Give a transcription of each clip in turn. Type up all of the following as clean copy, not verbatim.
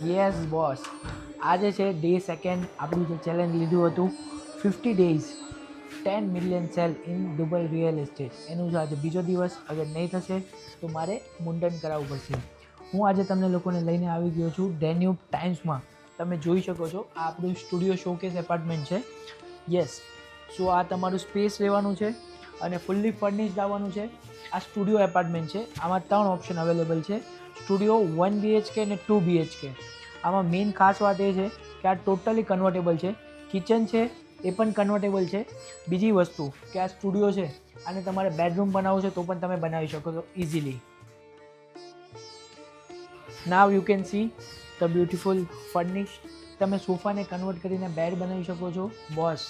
Yes boss, આજે છે day second આપણું જે ચેલેન્જ લીધું હતું 50 days 10 million cell in Dubai real estate, એનું જો આજે બીજો દિવસ. અગર નહીં થશે તો મારે મુંડન કરાવવું પડશે. હું આજે તમને લોકોને લઈને આવી ગયો છું ડેન્યુબ ટાઈમ્સમાં. તમે જોઈ શકો છો આ આપણું સ્ટુડિયો શોકેસ એપાર્ટમેન્ટ છે. યસ, સો આ તમારું સ્પેસ રહેવાનું છે અને ફૂલ્લી ફર્નિશ્ડ આવવાનું છે. આ સ્ટુડિયો એપાર્ટમેન્ટ છે. આમાં 3 ઓપ્શન અવેલેબલ છે. સ્ટુડિયો 1 BHK અને 2 BHK. આમાં મેઇન ખાસ વાત એ છે કે આ ટોટલી કન્વર્ટેબલ છે. કિચન છે એ પણ કન્વર્ટેબલ છે. બીજી વસ્તુ કે આ સ્ટુડિયો છે અને તમારે બેડરૂમ બનાવવું છે તો પણ તમે બનાવી શકો છો easily. Now you can see the beautiful furnish. તમે સોફાને કન્વર્ટ કરીને બેડ બનાવી શકો છો. બોસ,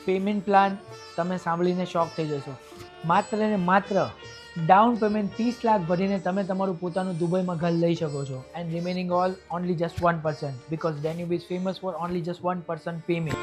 પેમેન્ટ પ્લાન તમે સાંભળીને શોક થઈ જશો. માત્ર ને માત્ર ડાઉન પેમેન્ટ 30 લાખ ભરીને તમે તમારું પોતાનું દુબઈમાં ઘર લઈ શકો છો. And remaining all only just 1%, because Danube is famous for only just 1% payment.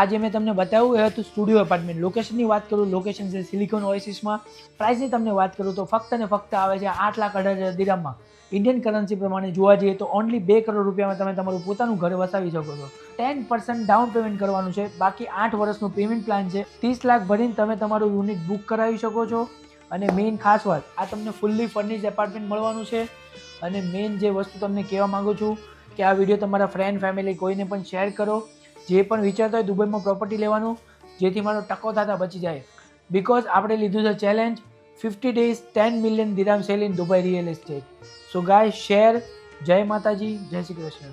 આજે મેં તમને બતાવ્યું એ હતું સ્ટુડિયો એપાર્ટમેન્ટ. લોકેશનની વાત કરું, લોકેશન છે સિલિકોન ઓએસિસમાં. પ્રાઇસની તમને વાત કરું તો ફક્ત ને ફક્ત આવે છે 8,18,000 દિરહમમાં. ઇન્ડિયન કરન્સી પ્રમાણે જોવા જઈએ તો ઓનલી 2 કરોડ રૂપિયામાં તમે તમારું પોતાનું ઘર વસાવી શકો છો. 10% ડાઉન પેમેન્ટ કરવાનું છે, બાકી 8 વર્ષનું પેમેન્ટ પ્લાન છે. 30 લાખ ભરીને તમે તમારું યુનિટ બુક કરાવી શકો છો. અને મેઇન ખાસ વાત, આ તમને ફૂલ્લી ફર્નિશ્ડ એપાર્ટમેન્ટ મળવાનું છે. અને મેઇન જે વસ્તુ તમને કહેવા માગું છું કે આ વિડીયો તમારા ફ્રેન્ડ ફેમિલી કોઈને પણ શેર કરો જે પણ વિચારતા હોય દુબઈમાં પ્રોપર્ટી લેવાનું, જેથી મારો ટકો થતા બચી જાય. બિકોઝ આપણે લીધું છે challenge 50 days 10 million dirham sale in Dubai real estate. So guys share. જય માતાજી, જય શ્રી કૃષ્ણ.